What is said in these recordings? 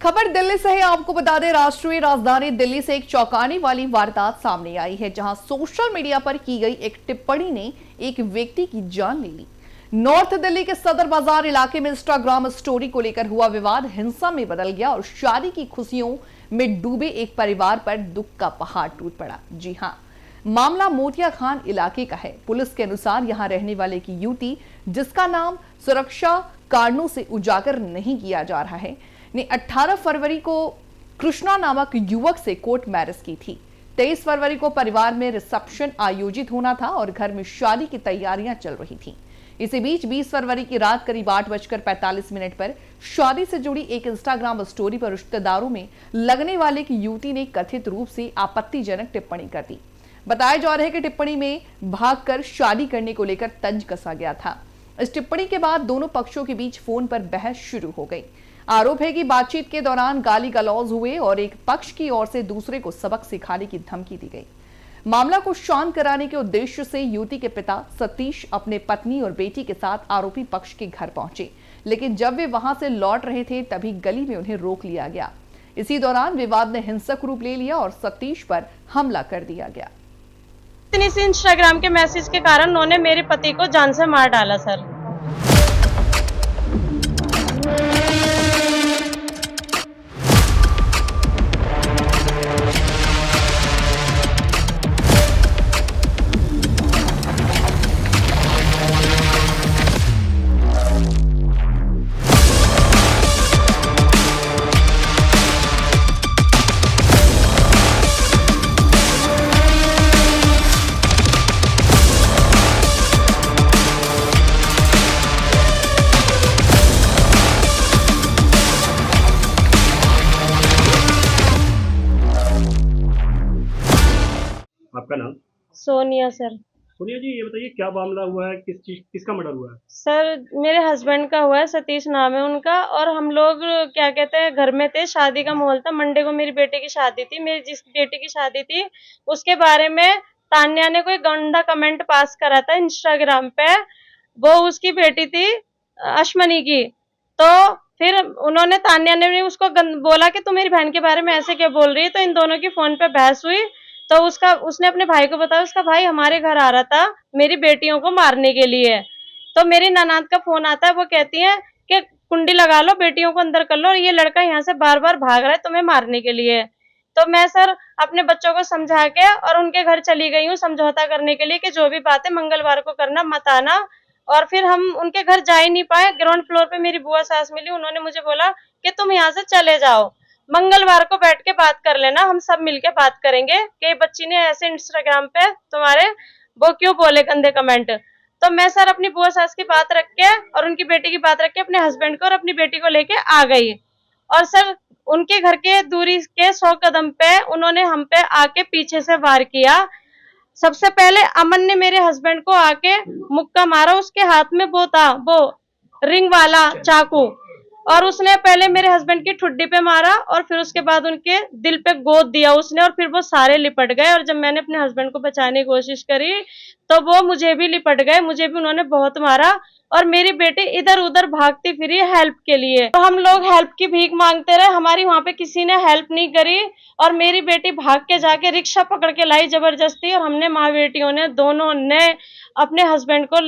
खबर दिल्ली से है। आपको बता दें, राष्ट्रीय राजधानी दिल्ली से एक चौंकाने वाली वारदात सामने आई है, जहां सोशल मीडिया पर की गई एक टिप्पणी ने एक व्यक्ति की जान ले ली। नॉर्थ दिल्ली के सदर बाजार इलाके में इंस्टाग्राम स्टोरी को लेकर हुआ विवाद हिंसा में बदल गया और शादी की खुशियों में डूबे एक परिवार पर दुख का पहाड़ टूट पड़ा। जी हां, मामला मोतिया खान इलाके का है। पुलिस के अनुसार यहां रहने वाले की युवती, जिसका नाम सुरक्षा कारणों से उजागर नहीं किया जा रहा है, ने 18 फरवरी को कृष्णा नामक युवक से कोर्ट मैरिज की थी। 23 फरवरी को परिवार में रिसेप्शन आयोजित होना था और घर में शादी की तैयारियां चल रही थीं। इसी बीच 20 फरवरी की रात करीब 8:45 पर शादी से जुड़ी एक इंस्टाग्राम स्टोरी पर रिश्तेदारों में लगने वाले की युवती ने कथित रूप से आपत्तिजनक टिप्पणी कर दी। बताया जा रहा है कि टिप्पणी में भागकर शादी करने को लेकर तंज कसा गया था। इस टिप्पणी के बाद दोनों पक्षों के बीच फोन पर बहस शुरू हो गई। आरोप है कि बातचीत के दौरान गाली गलौज हुए और एक पक्ष की ओर से दूसरे को सबक सिखाने की धमकी दी गई। मामला को शांत कराने के उद्देश्य से युवती के पिता सतीश अपने पत्नी और बेटी के साथ आरोपी पक्ष के घर पहुंचे, लेकिन जब वे वहां से लौट रहे थे तभी गली में उन्हें रोक लिया गया। इसी दौरान विवाद ने हिंसक रूप ले लिया और सतीश पर हमला कर दिया गया। इस इंस्टाग्राम के मैसेज के कारण उन्होंने मेरे पति को जान से मार डाला सर। आपका नाम? सोनिया सर। सोनिया जी, ये बताइए क्या मामला हुआ है, किसका मर्डर हुआ है? सर मेरे हस्बैंड का हुआ है, सतीश नाम है उनका, और हम लोग क्या कहते हैं घर में थे, शादी का माहौल था। मंडे को मेरी बेटी की शादी थी। मेरी जिस बेटी की शादी थी उसके बारे में तान्या ने कोई गंदा कमेंट पास करा था इंस्टाग्राम पे। वो उसकी बेटी थी अश्मनी की। तो फिर उन्होंने, तान्या ने भी उसको बोला कि तू मेरी बहन के बारे में ऐसे क्यों बोल रही है। तो इन दोनों की फोन पे बहस हुई। तो उसने अपने भाई को बताया, उसका भाई हमारे घर आ रहा था मेरी बेटियों को मारने के लिए। तो मेरी ननाद का फोन आता है, वो कहती है कि कुंडी लगा लो, बेटियों को अंदर कर लो, और ये लड़का यहाँ से बार बार भाग रहा है तुम्हें मारने के लिए। तो मैं सर अपने बच्चों को समझा के और उनके घर चली गई हूँ समझौता करने के लिए कि जो भी बात है मंगलवार को करना, मत आना। और फिर हम उनके घर जा ही नहीं पाए। ग्राउंड फ्लोर पे मेरी बुआ सास मिली, उन्होंने मुझे बोला कि तुम यहाँ से चले जाओ, मंगलवार को बैठ के बात कर लेना, हम सब मिलके बात करेंगे कि बच्ची ने ऐसे इंस्टाग्राम पे तुम्हारे वो क्यों बोले गंदे कमेंट। तो मैं सर अपनी बुआ सास की बात रख के और उनकी बेटी की बात रख के अपने हस्बैंड को और अपनी बेटी को लेके आ गई। और सर उनके घर के दूरी के 100 कदम पे उन्होंने हम पे आके पीछे से वार किया। सबसे पहले अमन ने मेरे हस्बैंड को आके मुक्का मारा, उसके हाथ में वो था वो रिंग वाला चाकू, और उसने पहले मेरे हस्बैंड की ठुड्डी पे मारा और फिर उसके बाद उनके दिल पे गोद दिया उसने, और फिर वो सारे लिपट गए। और जब मैंने अपने हस्बैंड को बचाने की कोशिश करी तो वो मुझे भी लिपट गए, मुझे भी उन्होंने बहुत मारा। और मेरी बेटी इधर उधर भागती फिरी हेल्प के लिए, तो हम लोग हेल्प की भीख मांगते रहे, हमारी वहां पे किसी ने हेल्प नहीं करी। और मेरी बेटी भाग के जाके रिक्शा पकड़ के लाई जबरदस्ती, और हमने माँ बेटियों ने दोनों ने अपने हस्बैंड को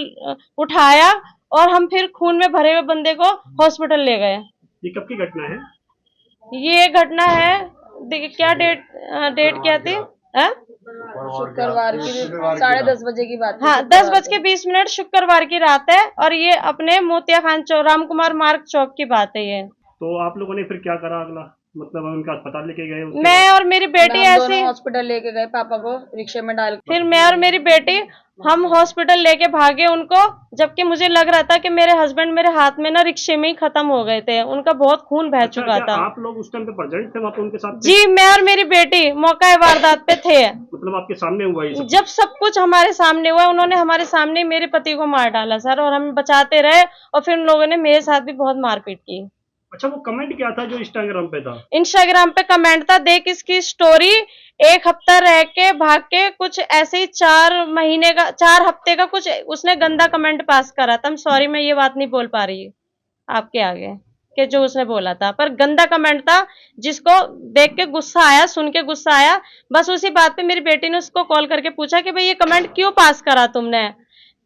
उठाया और हम फिर खून में भरे हुए बंदे को हॉस्पिटल ले गए। ये कब की घटना है? ये घटना है, क्या डेट क्या थी? शुक्रवार की 10:30 बजे की बात। हाँ, 10:20 शुक्रवार की रात है, और ये अपने मोतिया खान चौक, राम कुमार मार्ग चौक की बात है ये। तो आप लोगों ने फिर क्या करा अगला? मतलब उनका अस्पताल लेके गए? मैं और मेरी बेटी ऐसे हॉस्पिटल लेके गए, पापा को रिक्शे में डाल। फिर मैं और मेरी बेटी हम हॉस्पिटल लेके भागे उनको, जबकि मुझे लग रहा था कि मेरे हस्बैंड मेरे हाथ में ना रिक्शे में ही खत्म हो गए थे, उनका बहुत खून बह चुका था। आप लोग उस टाइम पे प्रेजेंट थे वहाँ पे उनके साथ? जी, मैं और मेरी बेटी मौका वारदात पे थे। मतलब आपके सामने हुआ ये सब? जब सब कुछ हमारे सामने हुआ, उन्होंने हमारे सामने मेरे पति को मार डाला सर, और हम बचाते रहे, और फिर उन लोगों ने मेरे साथ भी बहुत मारपीट की। अच्छा, वो कमेंट क्या था जो इंस्टाग्राम पे था? इंस्टाग्राम पे कमेंट था, देख इसकी स्टोरी, 1 हफ्ता रह के भाग के कुछ ऐसे ही 4 हफ्ते का कुछ उसने गंदा कमेंट पास करा था। सॉरी, मैं ये बात नहीं बोल पा रही आपके आगे के जो उसने बोला था, पर गंदा कमेंट था जिसको देख के गुस्सा आया, सुन के गुस्सा आया। बस उसी बात पे मेरी बेटी ने उसको कॉल करके पूछा कि भाई ये कमेंट क्यों पास करा तुमने,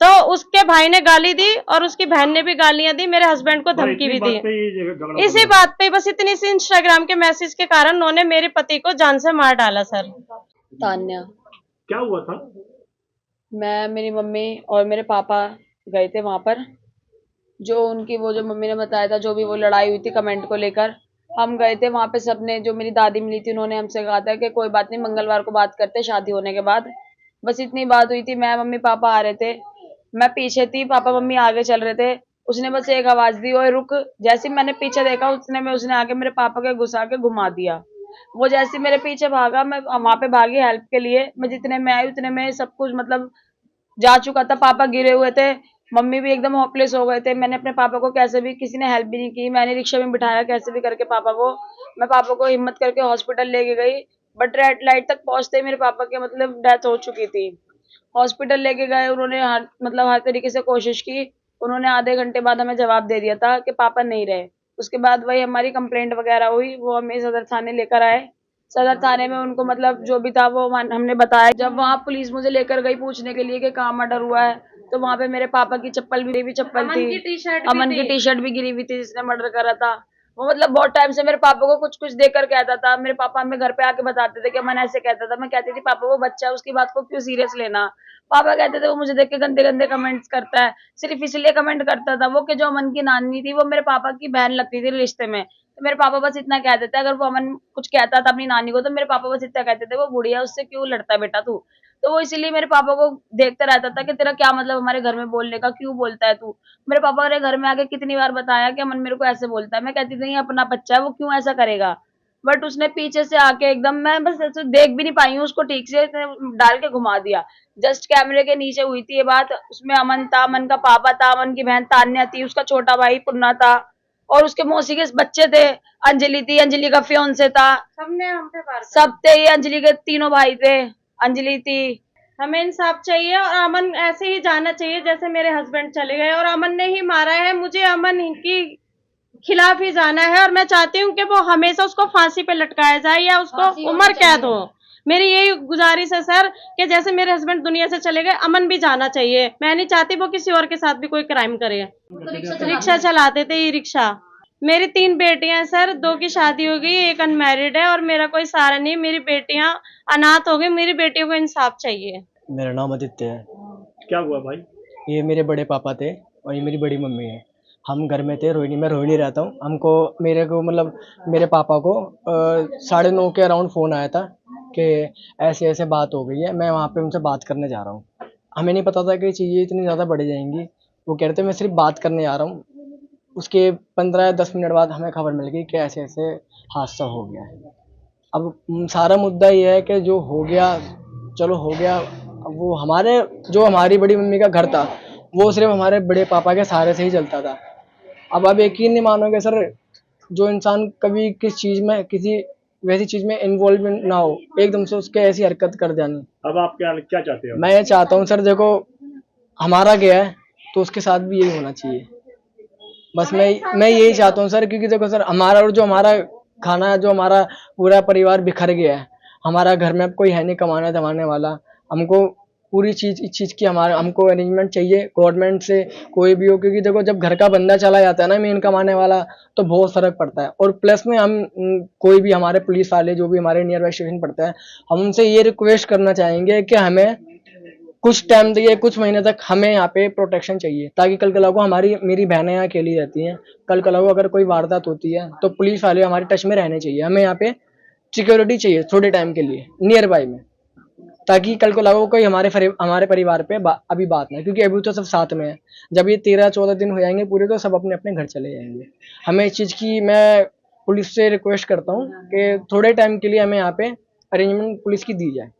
तो उसके भाई ने गाली दी और उसकी बहन ने भी गालियां दी, मेरे हस्बैंड को धमकी भी दी। इसी बात पे, बस इतनी सी इंस्टाग्राम के मैसेज के कारण उन्होंने मेरे पति को जान से मार डाला सर। तान्या, क्या हुआ था? मैं, मेरी मम्मी और मेरे पापा गए थे वहां पर। जो उनकी वो जो मम्मी ने बताया था, जो भी वो लड़ाई हुई थी कमेंट को लेकर, हम गए थे वहां पे। सबने, जो मेरी दादी मिली थी, उन्होंने हमसे कहा था कि कोई बात नहीं, मंगलवार को बात करते शादी होने के बाद। बस इतनी बात हुई थी। मैं, मम्मी, पापा आ रहे थे, मैं पीछे थी, पापा मम्मी आगे चल रहे थे। उसने बस एक आवाज दी, ओए रुक। जैसे ही मैंने पीछे देखा, उसने आके मेरे पापा के घुसा के घुमा दिया। वो जैसे मेरे पीछे भागा, मैं वहां पे भागी हेल्प के लिए। मैं जितने में आई उतने में सब कुछ मतलब जा चुका था। पापा गिरे हुए थे, मम्मी भी एकदम होपलेस हो गए थे। मैंने अपने पापा को कैसे भी, किसी ने हेल्प भी नहीं की, मैंने रिक्शा में बिठाया कैसे भी करके पापा को। मैं पापा को हिम्मत करके हॉस्पिटल लेके गई, बट रेड लाइट तक पहुंचते ही मेरे पापा के मतलब डेथ हो चुकी थी। हॉस्पिटल लेके गए, उन्होंने हर तरीके से कोशिश की। उन्होंने आधे घंटे बाद हमें जवाब दे दिया था कि पापा नहीं रहे। उसके बाद वही हमारी कंप्लेंट वगैरह हुई, वो हमें सदर थाने लेकर आए। सदर थाने में उनको मतलब जो भी था वो हमने बताया। जब वहाँ पुलिस मुझे लेकर गई पूछने के लिए कि कहाँ मर्डर हुआ है, तो वहाँ पे मेरे पापा की चप्पल भी चप्पल थी, अमन की टी शर्ट भी गिरी हुई थी जिसने मर्डर करा था। वो मतलब बहुत टाइम से मेरे पापा को कुछ कुछ देकर कहता था। मेरे पापा हमें घर पे आके बताते थे कि अमन ऐसे कहता था। मैं कहती थी पापा वो बच्चा है, उसकी बात को क्यों सीरियस लेना। पापा कहते थे वो मुझे देख के गंदे गंदे कमेंट्स करता है, सिर्फ इसलिए कमेंट करता था वो कि जो अमन की नानी थी वो मेरे पापा की बहन लगती थी रिश्ते में। तो मेरे पापा बस इतना कहते थे, अगर वो अमन कुछ कहता था अपनी नानी को तो मेरे पापा बस इतना कहते थे वो बुढ़िया, उससे क्यों लड़ता बेटा तू। तो वो इसीलिए मेरे पापा को देखता रहता था कि तेरा क्या मतलब हमारे घर में बोलने का, क्यों बोलता है तू। मेरे पापा ने घर में आके कितनी बार बताया कि अमन मेरे को ऐसे बोलता है। मैं कहती थी अपना बच्चा है, वो क्यों ऐसा करेगा। बट उसने पीछे से आके एकदम, मैं बस ऐसे देख भी नहीं पाई हूँ उसको ठीक से, डाल के घुमा दिया। जस्ट कैमरे के नीचे हुई थी ये बात। उसमें अमन था, अमन का पापा था, अमन की बहन तान्या थी, उसका छोटा भाई पुन्ना था, और उसके मौसी के बच्चे थे, अंजलि थी, अंजलि का फियोंसे था, सबने हम पे वार सब थे। ये अंजलि के तीनों भाई थे, अंजलि थी। हमें इंसाफ चाहिए और अमन ऐसे ही जाना चाहिए जैसे मेरे हस्बैंड चले गए, और अमन ने ही मारा है, मुझे अमन की खिलाफ ही जाना है। और मैं चाहती हूँ कि वो हमेशा उसको फांसी पे लटकाया जाए या उसको उम्र कैद हो। मेरी यही गुजारिश है सर कि जैसे मेरे हस्बैंड दुनिया से चले गए, अमन भी जाना चाहिए। मैं नहीं चाहती वो किसी और के साथ भी कोई क्राइम करे। रिक्शा चलाते थे, ई रिक्शा। मेरी 3 बेटियां हैं सर, 2 की शादी हो गई, 1 अनमैरिड है, और मेरा कोई सहारा नहीं। मेरी बेटियां अनाथ हो गई, मेरी बेटियों को इंसाफ चाहिए। मेरा नाम आदित्य है। क्या हुआ भाई? ये मेरे बड़े पापा थे और ये मेरी बड़ी मम्मी है। हम घर में थे, रोहिणी में, रोहिणी रहता हूँ। मेरे को मतलब मेरे पापा को 9:30 के अराउंड फ़ोन आया था कि ऐसे ऐसे बात हो गई है, मैं वहाँ पे उनसे बात करने जा रहा हूँ। हमें नहीं पता था कि चीज़ें इतनी ज़्यादा बढ़ जाएंगी। वो कह रहे थे मैं सिर्फ बात करने जा रहा हूँ। उसके 15 या 10 मिनट बाद हमें खबर मिल गई कि ऐसे ऐसे हादसा हो गया है। अब सारा मुद्दा ये है कि जो हो गया चलो हो गया। अब वो हमारी बड़ी मम्मी का घर था, वो सिर्फ हमारे बड़े पापा के सहारे से ही चलता था। अब आप यकीन नहीं मानोगे सर, जो इंसान कभी किसी वैसी चीज़ में इन्वॉल्व ना हो, एकदम से उसके ऐसी हरकत कर जानी। अब आप क्या चाहते हो? मैं ये चाहता हूँ सर, देखो हमारा गया है तो उसके साथ भी यही होना चाहिए। बस मैं यही चाहता हूँ सर, क्योंकि देखो सर हमारा खाना है, जो हमारा पूरा परिवार बिखर गया है। हमारा घर में अब कोई है नहीं कमाने धमाने वाला। हमको पूरी इस चीज़ की हमको अरेंजमेंट चाहिए गवर्नमेंट से, कोई भी हो। क्योंकि देखो जब घर का बंदा चला जाता है ना, मेन कमाने वाला, तो बहुत फर्क पड़ता है। और प्लस में हम कोई भी हमारे पुलिस वाले जो भी हमारे नियर बाई स्टेशन पड़ता है, हम उनसे ये रिक्वेस्ट करना चाहेंगे कि हमें कुछ टाइम दिए, कुछ महीने तक हमें यहाँ पे प्रोटेक्शन चाहिए, ताकि कल कल को मेरी बहनें यहाँ अकेली रहती हैं। कल कल को अगर कोई वारदात होती है तो पुलिस वाले हमारे टच में रहने चाहिए। हमें यहाँ पे सिक्योरिटी चाहिए थोड़े टाइम के लिए नियर बाई में, ताकि कल को लागू कोई हमारे परिवार पे अभी बात ना, क्योंकि अभी तो सब साथ में है। जब ये 13-14 दिन हो जाएंगे पूरे, तो सब अपने अपने घर चले जाएंगे। हमें इस चीज़ की मैं पुलिस से रिक्वेस्ट करता हूँ कि थोड़े टाइम के लिए हमें यहाँ पे अरेंजमेंट पुलिस की दी जाए।